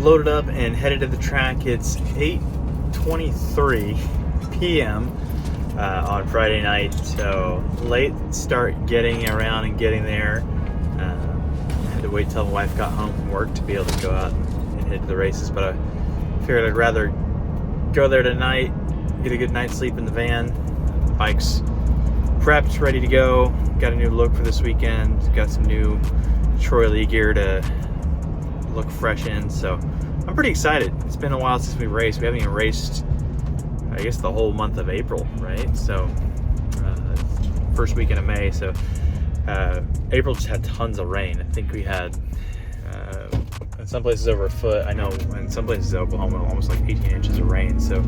loaded up and headed to the track. It's 8:23 p.m. On Friday night, so late start getting around and getting there. I had to wait till my wife got home from work to be able to go out and head to the races, but I figured I'd rather go there tonight, get a good night's sleep in the van. The bike's prepped, ready to go. Got a new look for this weekend. Got some new Troy Lee gear to look fresh in, so I'm pretty excited. It's been a while since we raced. We haven't even raced, I guess, the whole month of April, right? So first weekend of May. So April just had tons of rain. I think we had in some places over a foot. I know in some places in Oklahoma almost like 18 inches of rain. So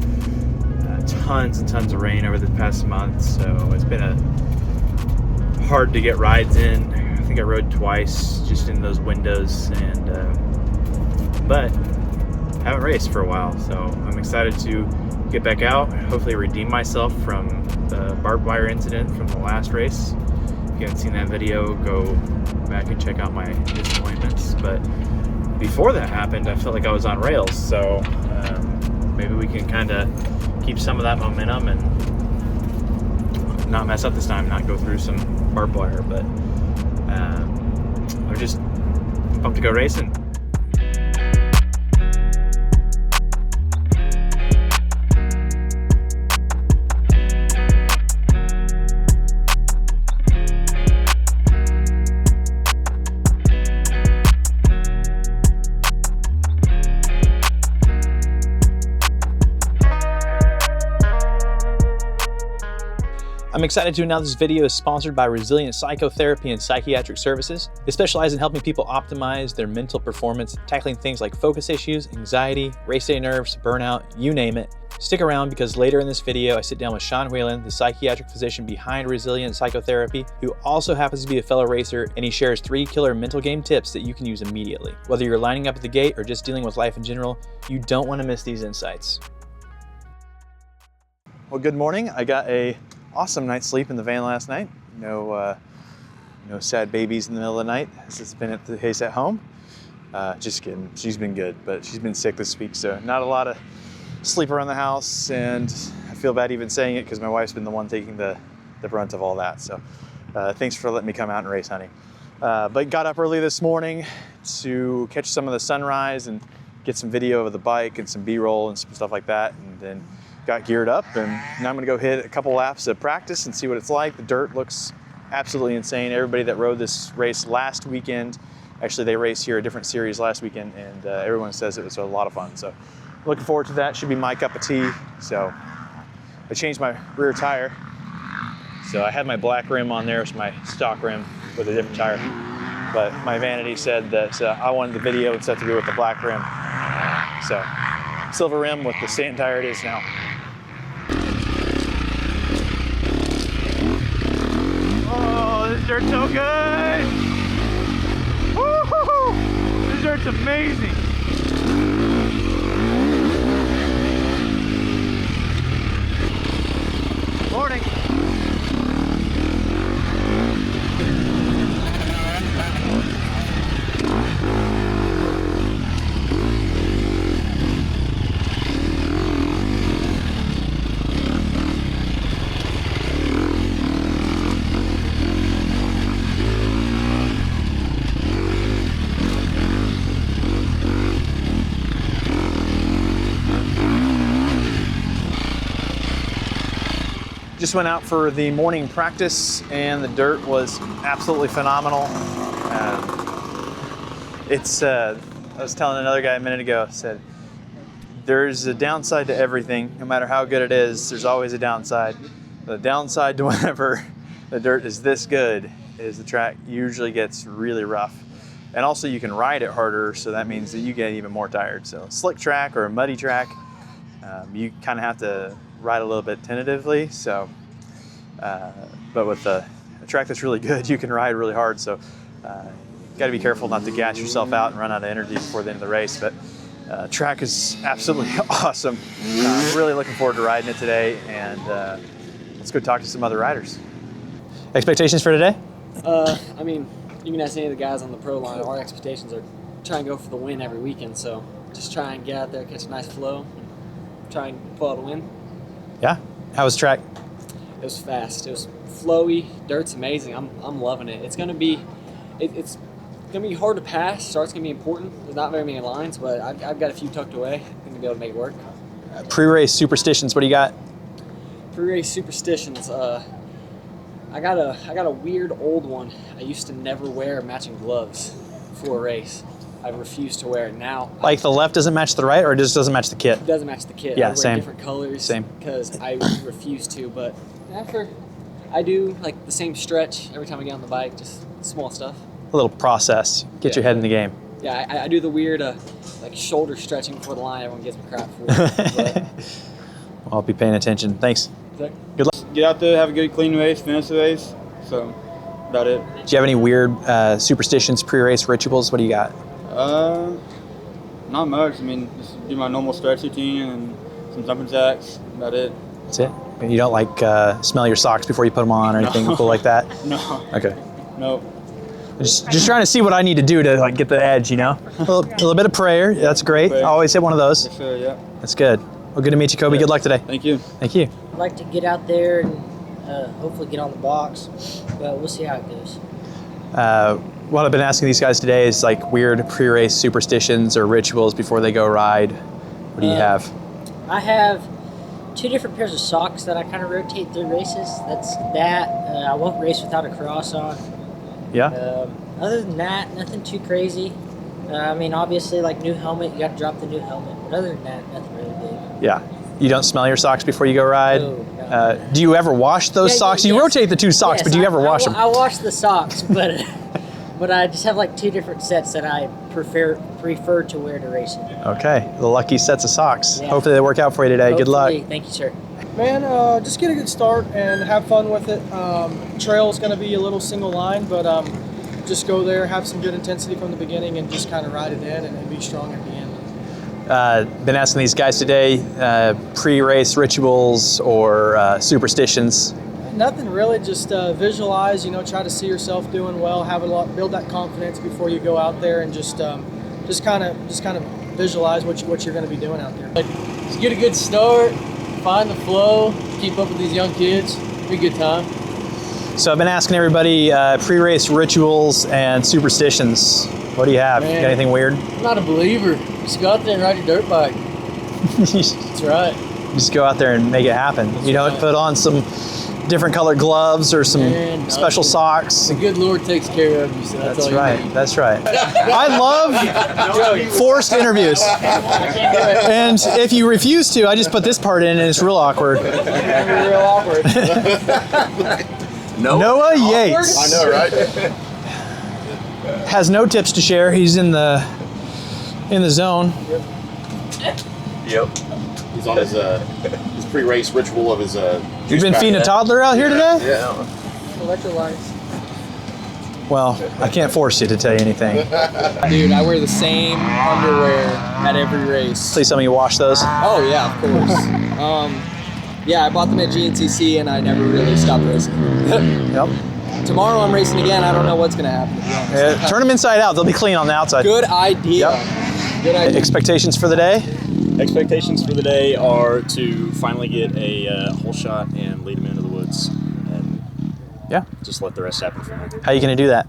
tons and tons of rain over the past month. So it's been hard to get rides in. I think I rode twice just in those windows, and but haven't raced for a while. So I'm excited to get back out, hopefully redeem myself from the barbed wire incident from the last race. If you haven't seen that video, go back and check out my disappointments. But before that happened, I felt like I was on rails, so maybe we can kind of keep some of that momentum and not mess up this time, not go through some barbed wire. But I'm just pumped to go racing. I'm excited to announce this video is sponsored by Resilient Psychotherapy and Psychiatric Services. They specialize in helping people optimize their mental performance, tackling things like focus issues, anxiety, race day nerves, burnout, you name it. Stick around because later in this video, I sit down with Sean Whelan, the psychiatric physician behind Resilient Psychotherapy, who also happens to be a fellow racer, and he shares 3 killer mental game tips that you can use immediately. Whether you're lining up at the gate or just dealing with life in general, you don't want to miss these insights. Well, good morning. I got a awesome night's sleep in the van last night. No sad babies in the middle of the night. This has been at the case at home. Just kidding. She's been good, but she's been sick this week, so not a lot of sleep around the house, and I feel bad even saying it because my wife's been the one taking the brunt of all that. So thanks for letting me come out and race, honey. But got up early this morning to catch some of the sunrise and get some video of the bike and some B-roll and some stuff like that, and then got geared up, and now I'm gonna go hit a couple laps of practice and see what it's like. The dirt looks absolutely insane. Everybody that rode this race last weekend, actually they raced here a different series last weekend, and everyone says it was a lot of fun. So looking forward to that. Should be my cup of tea. So I changed my rear tire. So I had my black rim on there. It's my stock rim with a different tire. But my vanity said that I wanted the video and stuff to go with the black rim. So silver rim with the sand tire it is now. Oh, this dirt's so good! Woo-hoo-hoo! This dirt's amazing! Morning! Just went out for the morning practice, and the dirt was absolutely phenomenal. I was telling another guy a minute ago, I said, there's a downside to everything. No matter how good it is, there's always a downside. The downside to whenever the dirt is this good is the track usually gets really rough. And also you can ride it harder, so that means that you get even more tired. So slick track or a muddy track, you kind of have to ride a little bit tentatively. So, but with a track that's really good, you can ride really hard. So got to be careful not to gas yourself out and run out of energy before the end of the race. But track is absolutely awesome. Really looking forward to riding it today, and let's go talk to some other riders. Expectations for today? I mean, you can ask any of the guys on the pro line. Our expectations are try and go for the win every weekend. So just try and get out there, catch a nice flow, try and pull out a win. Yeah. How was track? It was fast. It was flowy. Dirt's amazing. I'm loving it. It's gonna be hard to pass. Start's gonna be important. There's not very many lines, but I've got a few tucked away. I'm gonna be able to make it work. Pre-race superstitions. What do you got? Pre-race superstitions. I got a weird old one. I used to never wear matching gloves for a race. I refuse to wear it now. Like the left doesn't match the right, or it just doesn't match the kit? It doesn't match the kit. Yeah, I wear same. different colors. Same. Because I refuse to. But after I do like the same stretch every time I get on the bike, just small stuff. A little process. Get your head in the game. Yeah, I do the weird like shoulder stretching before the line. Everyone gives me crap for. But, Well, I'll be paying attention. Thanks. Good luck. Get out there, have a good clean race, finish the race. So, about it. Do you have any weird superstitions, pre-race rituals? What do you got? Not much. I mean, just do my normal stretch routine and some jumping jacks. About it. That's it? You don't like smell your socks before you put them on or anything cool like that? No. Okay. No. Just trying to see what I need to do to like get the edge, you know? A little bit of prayer. That's great. I always hit one of those. For sure, yeah. That's good. Well, good to meet you, Kobe. Yeah. Good luck today. Thank you. Thank you. I'd like to get out there and hopefully get on the box, but we'll see how it goes. What I've been asking these guys today is like weird pre-race superstitions or rituals before they go ride. What do you have? I have 2 different pairs of socks that I kind of rotate through races. That's that. I won't race without a cross on. Yeah? Other than that, nothing too crazy. I mean, obviously, like new helmet, you got to drop the new helmet. But other than that, nothing really big. Yeah. You don't smell your socks before you go ride? No. Do you ever wash those socks? You yes. rotate the 2 socks, Yes, but do you ever wash them? I wash the socks, but but I just have like 2 different sets that I prefer to wear to racing. Okay. The lucky sets of socks. Yeah. Hopefully they work out for you today. Good luck. Hopefully. Thank you, sir. Man, just get a good start and have fun with it. Trail is going to be a little single line, but just go there, have some good intensity from the beginning, and just kind of ride it in and be strong at the end. Been asking these guys today, pre-race rituals or superstitions. Nothing really, just visualize, try to see yourself doing well, build that confidence before you go out there, and just kind of visualize what you're going to be doing out there. Just get a good start, find the flow, keep up with these young kids, be a good time. So I've been asking everybody pre-race rituals and superstitions. What do you have? Man. Got anything weird? I'm not a believer. Just go out there and ride your dirt bike. That's right. Just go out there and make it happen. You don't right. put on some different colored gloves or some Man, special nothing. socks. The good Lord takes care of you, so that's all you right. need. That's right. I love forced interviews. And if you refuse to, I just put this part in and it's real awkward. Real awkward. Noah Yates. I know, right? Has no tips to share. He's in the zone. Yep. He's on his pre-race ritual of his. You've been feeding a toddler out here today? Yeah. Electrolytes. Well, I can't force you to tell you anything. Dude, I wear the same underwear at every race. Please tell me you wash those. Oh yeah, of course. Yeah, I bought them at GPXC and I never really stopped racing. Yep. Tomorrow I'm racing again. I don't know what's gonna happen, to be honest. Turn them inside out. They'll be clean on the outside. Good idea. Yep. Good idea. Expectations for the day? Expectations for the day are to finally get a whole shot and lead them into the woods, and just let the rest happen from there. How are you going to do that?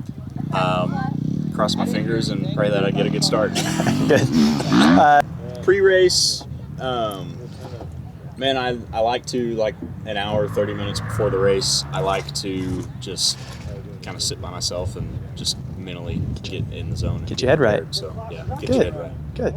Cross my fingers and pray that I get a good start. Good. Pre-race, man, I like to, like an hour, 30 minutes before the race, I like to just kind of sit by myself and just mentally get in the zone. Get your head right. So, yeah, get Good. your head right. Good.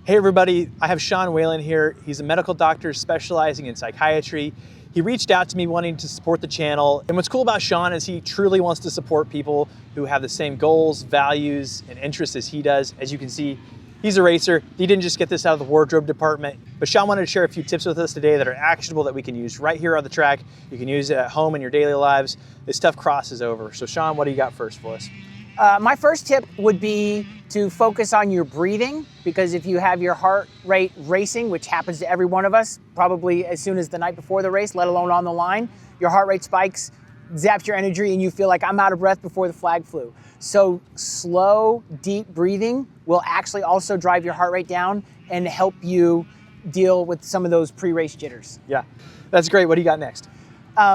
Hey everybody, I have Sean Whelan here. He's a medical doctor specializing in psychiatry. He reached out to me wanting to support the channel. And what's cool about Sean is he truly wants to support people who have the same goals, values, and interests as he does. As you can see, he's a racer. He didn't just get this out of the wardrobe department, but Sean wanted to share a few tips with us today that are actionable that we can use right here on the track. You can use it at home in your daily lives. This stuff crosses over. So Sean, what do you got first for us? My first tip would be to focus on your breathing, because if you have your heart rate racing, which happens to every one of us, probably as soon as the night before the race, let alone on the line, your heart rate spikes, zaps your energy, and you feel like I'm out of breath before the flag flew. So slow, deep breathing will actually also drive your heart rate down and help you deal with some of those pre-race jitters. Yeah, that's great. What do you got next?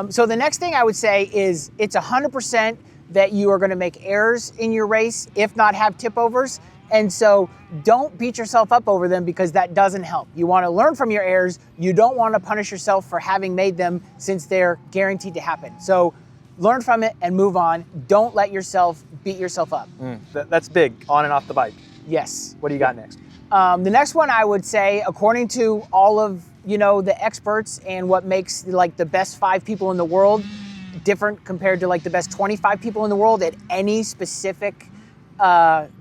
So the next thing I would say is it's 100% that you are going to make errors in your race, if not have tip overs. And so don't beat yourself up over them, because that doesn't help. You want to learn from your errors. You don't want to punish yourself for having made them, since they're guaranteed to happen. So learn from it and move on. Don't let yourself beat yourself up. That's big, on and off the bike. Yes. What do you got next? The next one I would say, according to all of the experts and what makes like the best 5 people in the world different compared to like the best 25 people in the world at any specific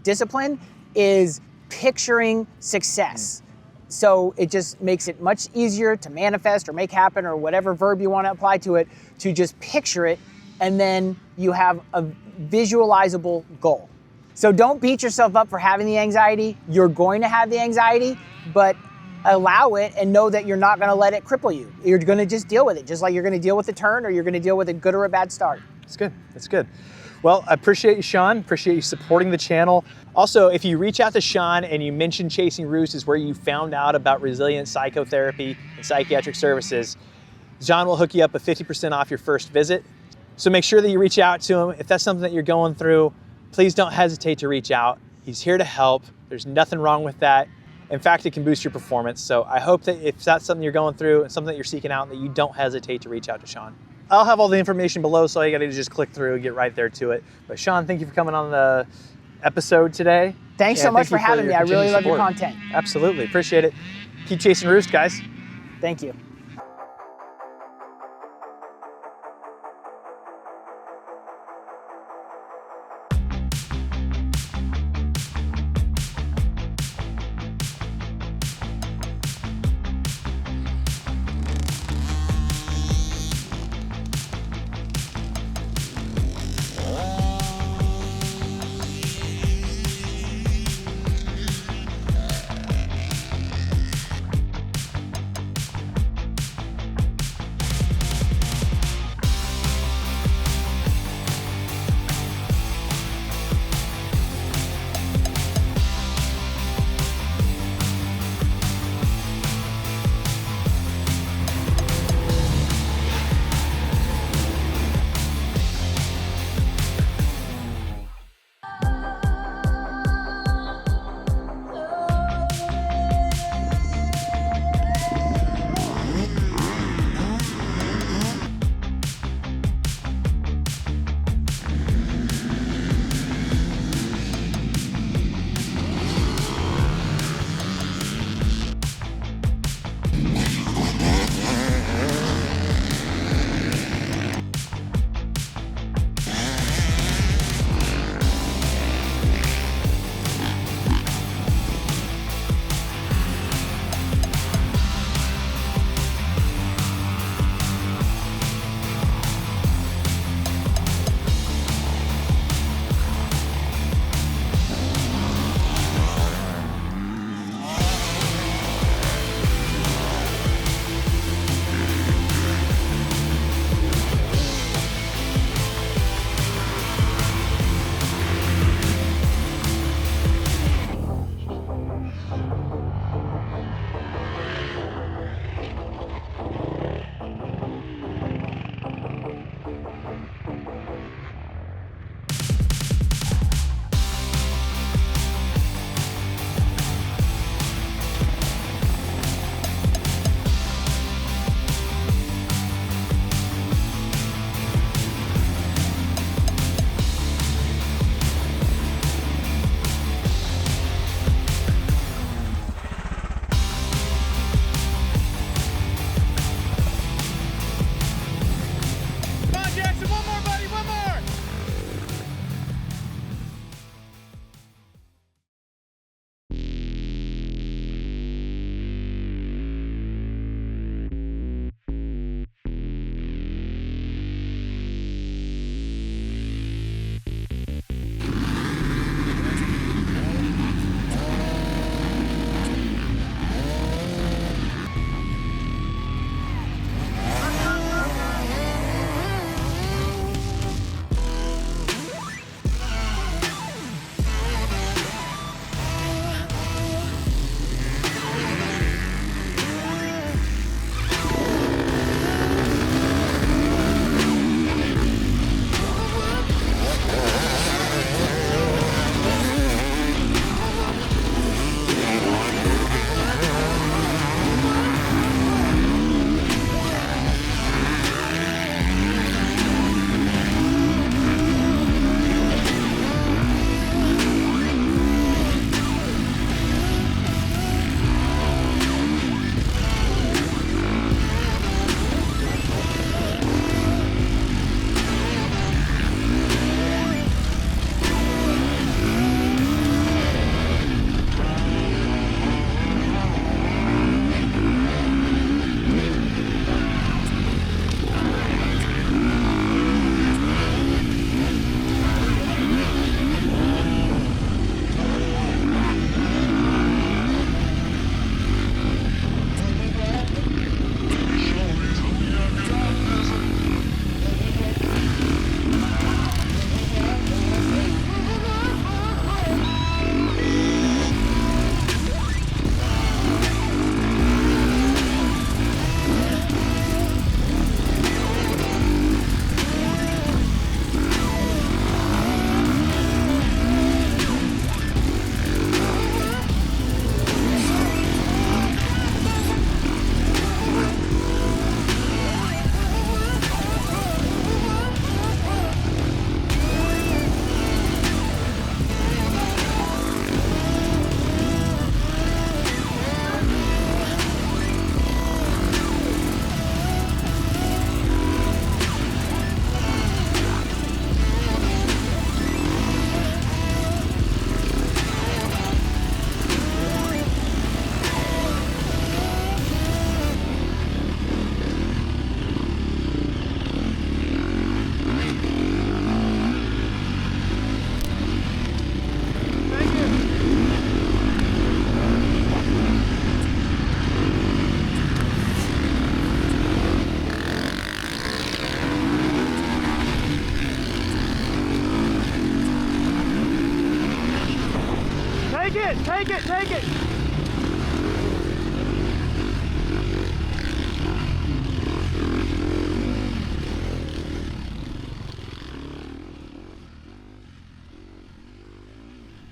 discipline, is picturing success. So it just makes it much easier to manifest or make happen, or whatever verb you want to apply to it, to just picture it, and then you have a visualizable goal. So don't beat yourself up for having the anxiety. You're going to have the anxiety, but allow it and know that you're not going to let it cripple you. You're going to just deal with it, just like you're going to deal with the turn, or you're going to deal with a good or a bad start. That's good. That's good. Well, I appreciate you, Sean. Appreciate you supporting the channel. Also, if you reach out to Sean and you mention Chasing Roost is where you found out about resilient psychotherapy and psychiatric services, John will hook you up with 50% off your first visit. So make sure that you reach out to him. If that's something that you're going through, please don't hesitate to reach out. He's here to help. There's nothing wrong with that. In fact, it can boost your performance. So I hope that if that's something you're going through and something that you're seeking out, that you don't hesitate to reach out to Sean. I'll have all the information below, so all you gotta do is just click through and get right there to it. But Sean, thank you for coming on the episode today. Thanks so much for having me. I really love your content. Absolutely, appreciate it. Keep chasing Roost, guys. Thank you. Take it, take it, take it.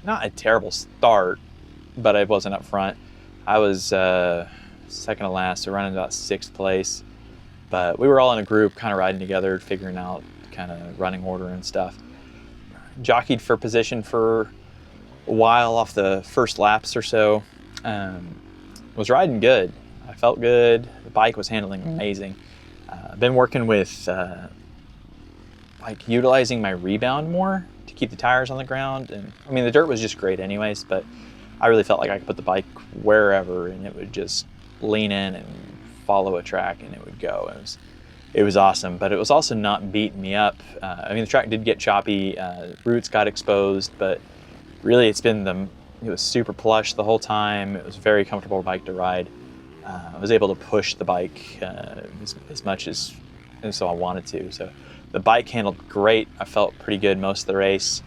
Not a terrible start, but I wasn't up front. I was second to last, so running about 6th place. But we were all in a group, kind of riding together, figuring out kind of running order and stuff. Jockeyed for position for a while off the first laps or so. Was riding good. I felt good. The bike was handling amazing. Been working with like utilizing my rebound more to keep the tires on the ground. And I mean, the dirt was just great anyways, but I really felt like I could put the bike wherever and it would just lean in and follow a track and it would go. It was awesome, but it was also not beating me up. I mean, the track did get choppy, roots got exposed, but really it was super plush the whole time. It was a very comfortable bike to ride. I was able to push the bike as much as so I wanted to. So the bike handled great. I felt pretty good most of the race.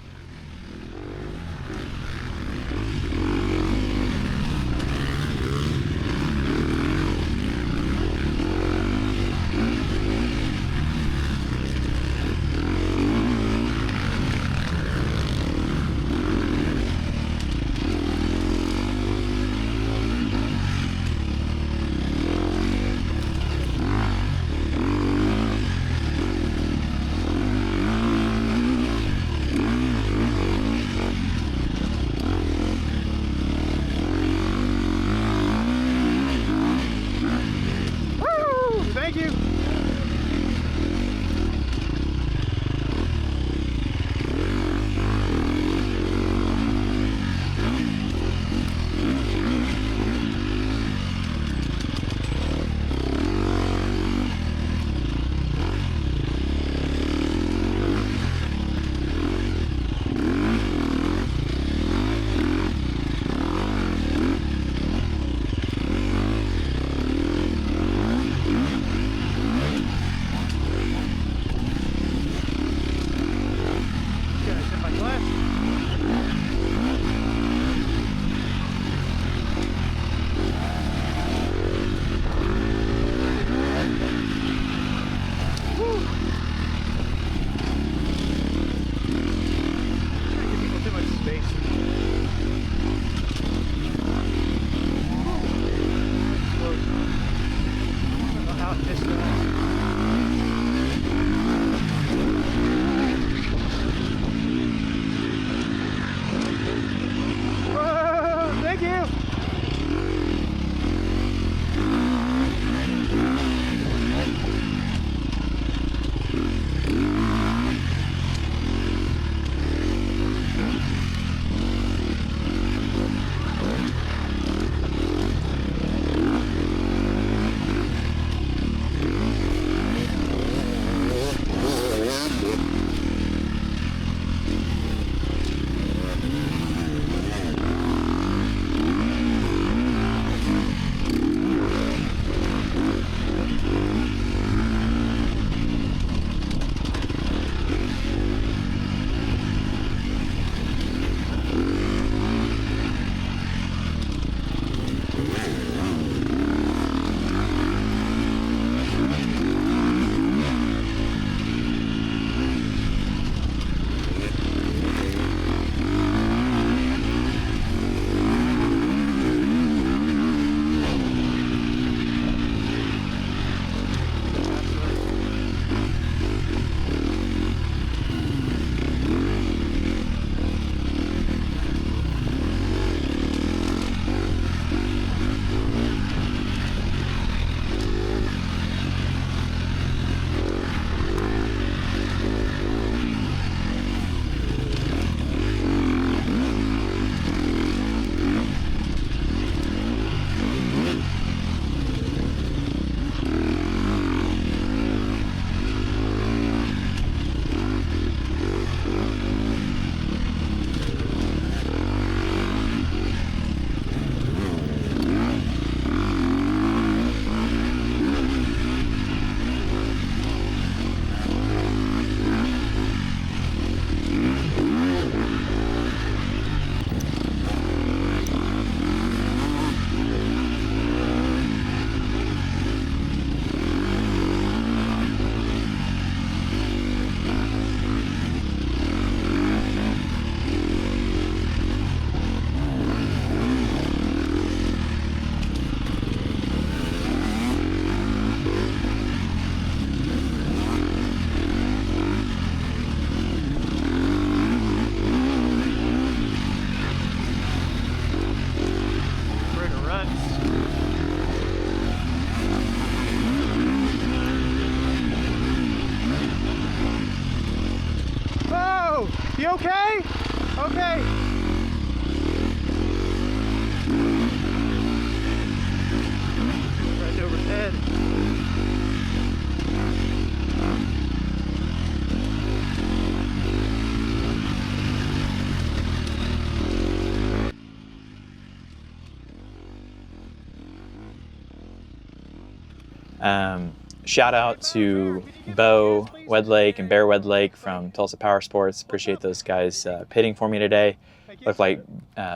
Shout out to Bo Wedlake and Bear Wedlake from Tulsa Power Sports. Appreciate those guys pitting for me today. Looked like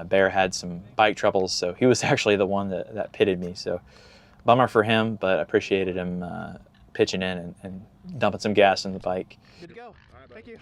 Bear had some bike troubles, so he was actually the one that pitted me. So bummer for him, but appreciated him pitching in and dumping some gas in the bike. Good to go. All right, thank you.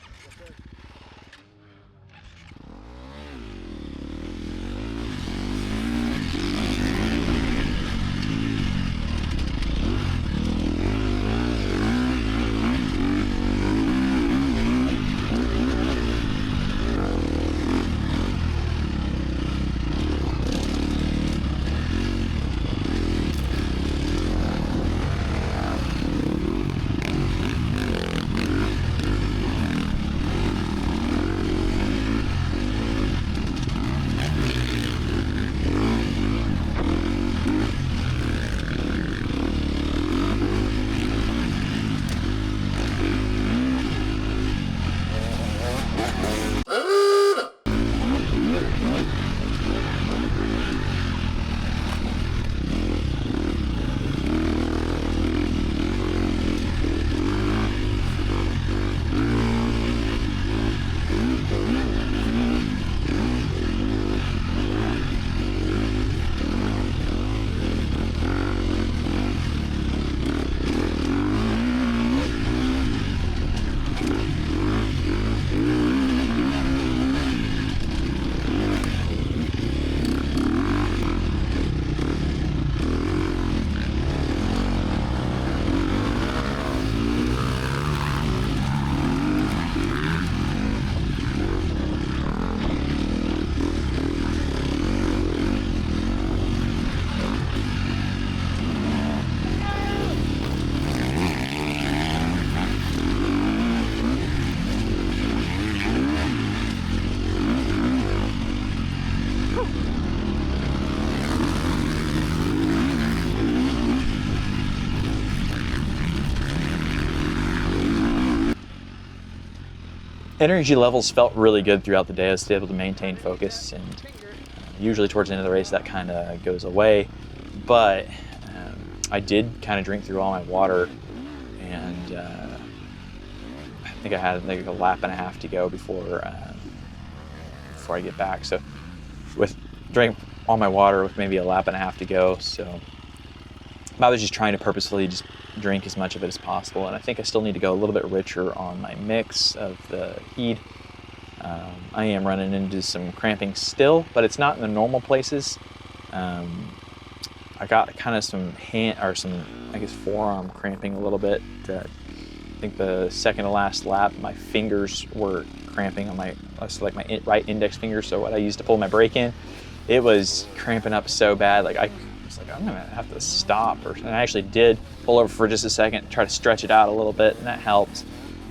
Energy levels felt really good throughout the day. I was able to maintain focus, and usually towards the end of the race that kind of goes away. But I did kind of drink through all my water, and I think I had like a lap and a half to go before I get back. So drank all my water with maybe a lap and a half to go. So I was just trying to purposefully just drink as much of it as possible, and I think I still need to go a little bit richer on my mix of the heat. I am running into some cramping still, but it's not in the normal places. I got kind of some forearm cramping a little bit. I think the second to last lap, my fingers were cramping on my right index finger, so what I used to pull my brake in, it was cramping up so bad, like I was like, I'm gonna have to stop. And I actually did pull over for just a second, try to stretch it out a little bit, and that helped.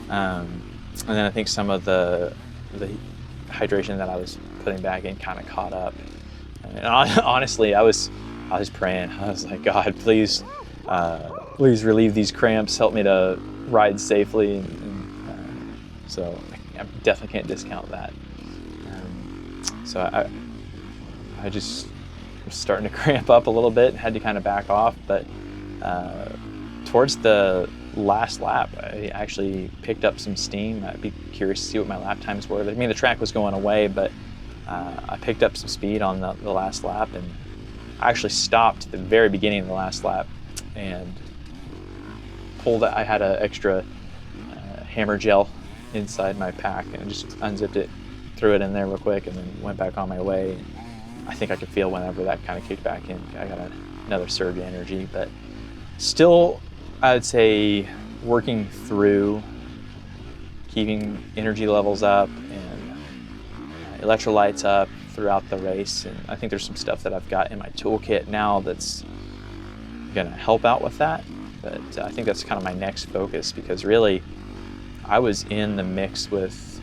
And then I think some of the hydration that I was putting back in kind of caught up. And honestly, I was praying. I was like, God, please relieve these cramps, help me to ride safely. So I definitely can't discount that. So I just was starting to cramp up a little bit, had to kind of back off, but towards the last lap, I actually picked up some steam. I'd be curious to see what my lap times were. I mean, the track was going away, but I picked up some speed on the last lap, and I actually stopped at the very beginning of the last lap and I had an extra hammer gel inside my pack, and just unzipped it, threw it in there real quick, and then went back on my way. I think I could feel whenever that kind of kicked back in, I got another surge of energy, but still, I'd say working through keeping energy levels up and electrolytes up throughout the race. And I think there's some stuff that I've got in my toolkit now that's gonna help out with that. But I think that's kind of my next focus, because really I was in the mix with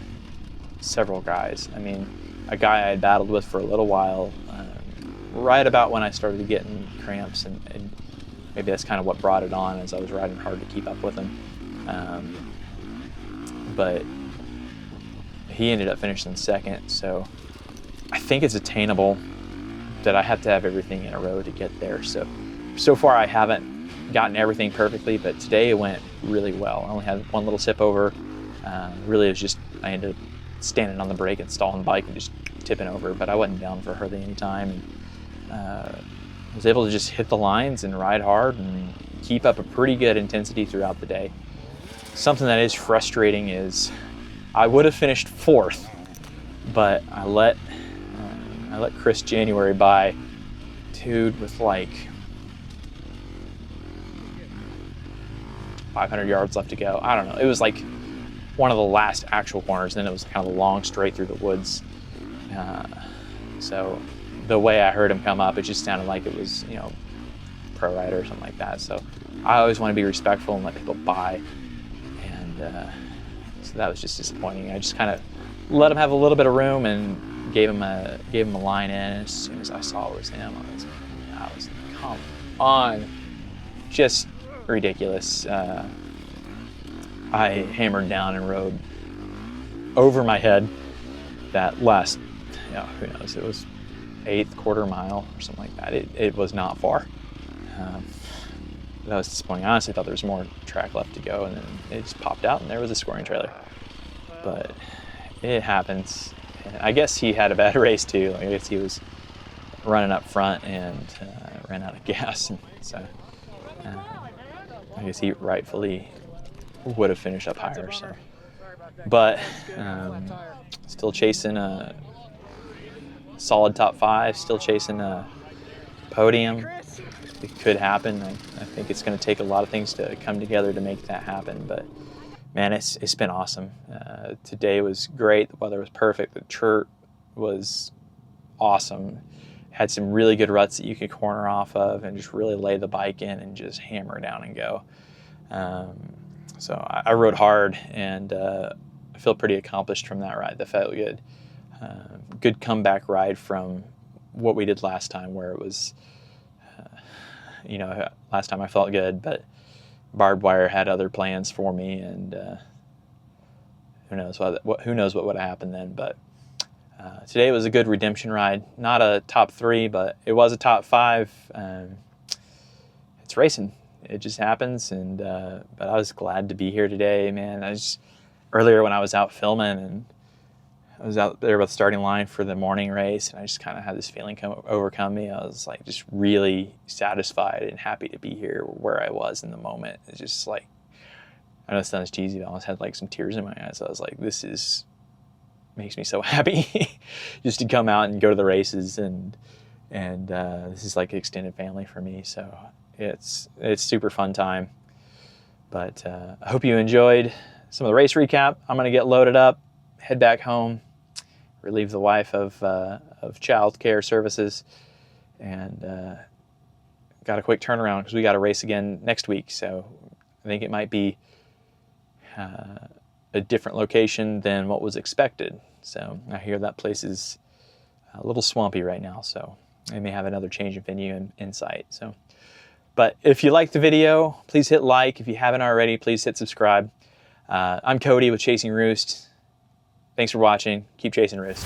several guys. I mean, a guy I had battled with for a little while, right about when I started getting cramps, and maybe that's kind of what brought it on, as I was riding hard to keep up with him. But he ended up finishing second, so I think it's attainable, that I have to have everything in a row to get there. So far I haven't gotten everything perfectly, but today it went really well. I only had one little tip over. Really, it was just, I ended up standing on the brake and stalling the bike and just tipping over, but I wasn't down for hardly any time. And was able to just hit the lines and ride hard and keep up a pretty good intensity throughout the day. Something that is frustrating is I would have finished 4th, but I let Chris January by, dude, with like 500 yards left to go. I don't know. It was like one of the last actual corners, and then it was kind of a long straight through the woods. So the way I heard him come up, it just sounded like it was, you know, pro rider or something like that. So I always want to be respectful and let people by. And so that was just disappointing. I just kind of let him have a little bit of room and gave him a line in. And as soon as I saw it was him, I was come on, just ridiculous. I hammered down and rode over my head that last, you know, who knows, it was 8th quarter mile or something like that. It was not far. That was disappointing. I honestly thought there was more track left to go, and then it just popped out and there was a scoring trailer. But it happens. And I guess he had a bad race too. I guess he was running up front and ran out of gas. And so I guess he rightfully would have finished up higher. So, but still chasing a solid top 5, still chasing a podium. It could happen. I think it's going to take a lot of things to come together to make that happen. But man, it's been awesome. Today was great. The weather was perfect. The chert was awesome. Had some really good ruts that you could corner off of and just really lay the bike in and just hammer down and go. So I rode hard, and I feel pretty accomplished from that ride. That felt good. Good comeback ride from what we did last time, where it was, you know, last time I felt good, but barbed wire had other plans for me, and who knows what would have happened then. But today was a good redemption ride. Not a top 3, but it was a top 5. It's racing. It just happens, and but I was glad to be here today, man. Earlier when I was out filming, and I was out there with the starting line for the morning race, and I just kind of had this feeling overcome me. I was like just really satisfied and happy to be here where I was in the moment. It's just like, I know it sounds cheesy, but I almost had like some tears in my eyes. I was like, makes me so happy just to come out and go to the races, and this is like extended family for me. So it's super fun time. But I hope you enjoyed some of the race recap. I'm gonna get loaded up, head back home, relieve the wife of child care services, and got a quick turnaround because we got a race again next week. So I think it might be a different location than what was expected. So I hear that place is a little swampy right now, so they may have another change of venue in sight. So, but if you liked the video, please hit like. If you haven't already, please hit subscribe. I'm Cody with Chasing Roost. Thanks for watching. Keep chasing Roost.